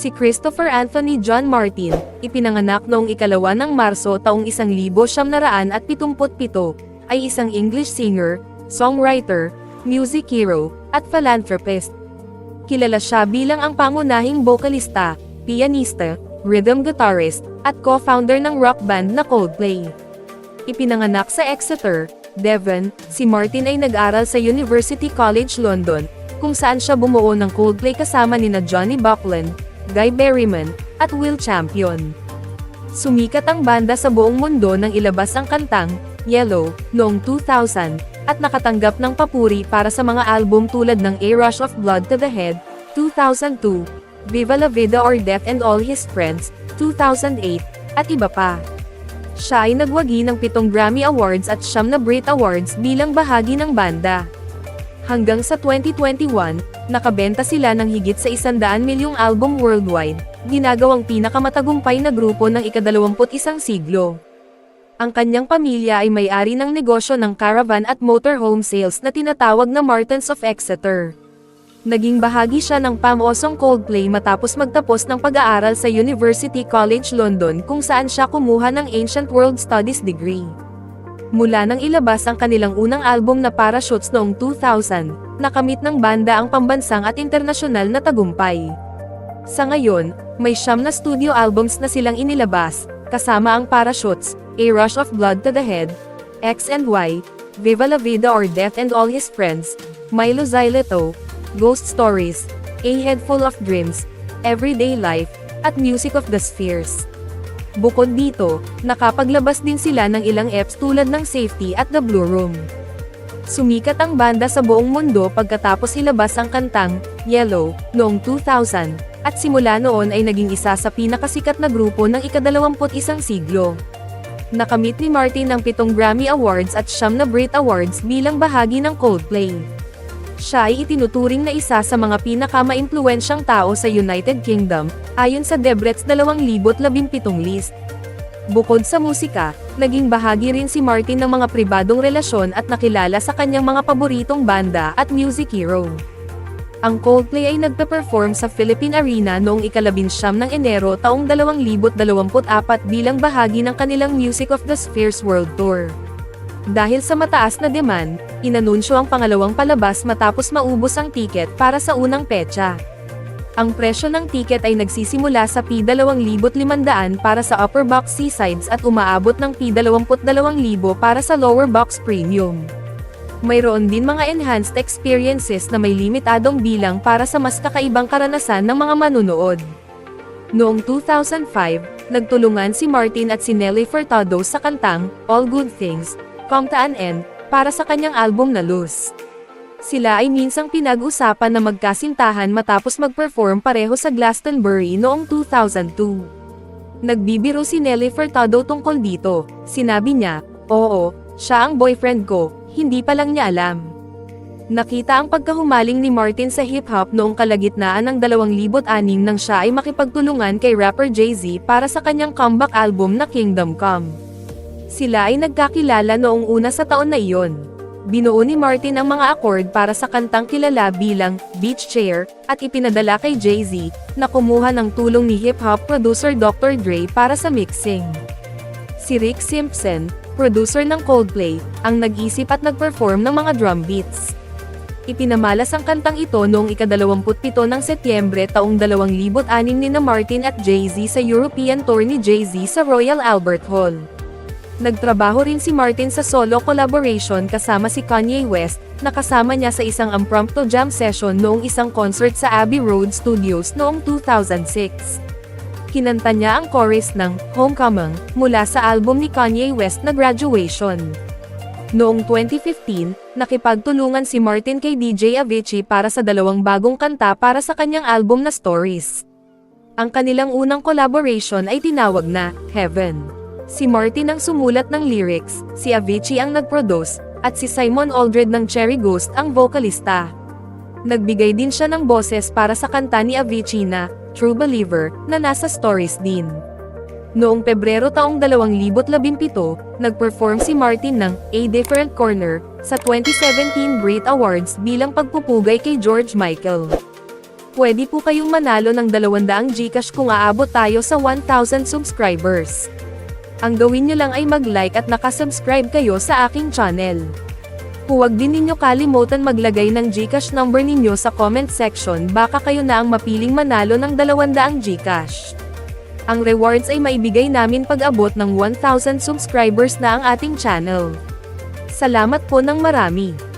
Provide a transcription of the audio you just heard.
Si Christopher Anthony John Martin, ipinanganak noong 2 ng Marso taong 1977, ay isang English singer, songwriter, music hero, at philanthropist. Kilala siya bilang ang pangunahing bokalista, pianista, rhythm guitarist, at co-founder ng rock band na Coldplay. Ipinanganak sa Exeter, Devon, si Martin ay nag-aral sa University College London, kung saan siya bumuo ng Coldplay kasama nina Johnny Buckland, Guy Berryman, at Will Champion. Sumikat ang banda sa buong mundo nang ilabas ang kantang Yellow noong 2000, at nakatanggap ng papuri para sa mga album tulad ng A Rush of Blood to the Head, 2002, Viva la Vida or Death and All His Friends, 2008, at iba pa. Siya ay nagwagi ng 7 Grammy Awards at 9 na Brit Awards bilang bahagi ng banda. Hanggang sa 2021, nakabenta sila ng higit sa 100 milyong album worldwide, ginagawang pinakamatagumpay na grupo ng ika-21 siglo. Ang kanyang pamilya ay may-ari ng negosyo ng caravan at motorhome sales na tinatawag na Martins of Exeter. Naging bahagi siya ng pamosong Coldplay matapos magtapos ng pag-aaral sa University College London kung saan siya kumuha ng Ancient World Studies degree. Mula nang ilabas ang kanilang unang album na Parachutes noong 2000, nakamit ng banda ang pambansang at internasyonal na tagumpay. Sa ngayon, may 9 na studio albums na silang inilabas, kasama ang Parachutes, A Rush of Blood to the Head, X and Y, Viva la Vida or Death and All His Friends, Milo Xyloto, Ghost Stories, A Head Full of Dreams, Everyday Life, at Music of the Spheres. Bukod dito, nakapaglabas din sila ng ilang EPs tulad ng Safety at The Blue Room. Sumikat ang banda sa buong mundo pagkatapos ilabas ang kantang Yellow noong 2000, at simula noon ay naging isa sa pinakasikat na grupo ng ika-21 siglo. Nakamit ni Martin ang 7 Grammy Awards at 9 na Brit Awards bilang bahagi ng Coldplay. Siya ay itinuturing na isa sa mga pinaka-maimpluwensyang tao sa United Kingdom, ayon sa Debrets 2017 list. Bukod sa musika, naging bahagi rin si Martin ng mga pribadong relasyon at nakilala sa kanyang mga paboritong banda at music hero. Ang Coldplay ay nagpe-perform sa Philippine Arena noong ika-19 ng Enero taong 2024 bilang bahagi ng kanilang Music of the Spheres World Tour. Dahil sa mataas na demand, inanunsyo ang pangalawang palabas matapos maubos ang tiket para sa unang petsa. Ang presyo ng tiket ay nagsisimula sa P2,500 para sa upper box C-sides at umaabot ng P22,000 para sa lower box premium. Mayroon din mga enhanced experiences na may limitadong bilang para sa mas kakaibang karanasan ng mga manunood. Noong 2005, nagtulungan si Martin at si Nelly Furtado sa kantang All Good Things, Come to an End, para sa kanyang album na Loose. Sila ay minsang pinag-usapan na magkasintahan matapos mag-perform pareho sa Glastonbury noong 2002. Nagbibiro si Nelly Furtado tungkol dito. Sinabi niya, "Oo, siya ang boyfriend ko, hindi pa lang niya alam." Nakita ang pagkahumaling ni Martin sa hip-hop noong kalagitnaan ng 2006 nang siya ay makipagtulungan kay rapper Jay-Z para sa kanyang comeback album na Kingdom Come. Sila ay nagkakilala noong una sa taon na iyon. Binuo ni Martin ang mga accord para sa kantang kilala bilang Beach Chair, at ipinadala kay Jay-Z, na kumuha ng tulong ni hip-hop producer Dr. Dre para sa mixing. Si Rick Simpson, producer ng Coldplay, ang nag-isip at nag-perform ng mga drum beats. Ipinamalas ang kantang ito noong ika-27 ng Setyembre taong 2006 nina Martin at Jay-Z sa European tour ni Jay-Z sa Royal Albert Hall. Nagtrabaho rin si Martin sa solo collaboration kasama si Kanye West, na kasama niya sa isang impromptu jam session noong isang concert sa Abbey Road Studios noong 2006. Kinanta niya ang chorus ng Homecoming mula sa album ni Kanye West na Graduation. Noong 2015, nakipagtulungan si Martin kay DJ Avicii para sa 2 bagong kanta para sa kanyang album na Stories. Ang kanilang unang collaboration ay tinawag na Heaven. Si Martin ang sumulat ng lyrics, si Avicii ang nag-produce, at si Simon Aldred ng Cherry Ghost ang vokalista. Nagbigay din siya ng boses para sa kanta ni Avicii na True Believer, na nasa Stories din. Noong Pebrero taong 2017, nag-perform si Martin ng A Different Corner sa 2017 Brit Awards bilang pagpupugay kay George Michael. pwede po kayong manalo ng 200 GCash kung aabot tayo sa 1,000 subscribers. Ang gawin nyo lang ay mag-like at nakasubscribe kayo sa aking channel. Huwag din ninyo kalimutan maglagay ng GCash number ninyo sa comment section, baka kayo na ang mapiling manalo ng 200 GCash. Ang rewards ay maibigay namin pag abot ng 1,000 subscribers na ang ating channel. Salamat po ng marami.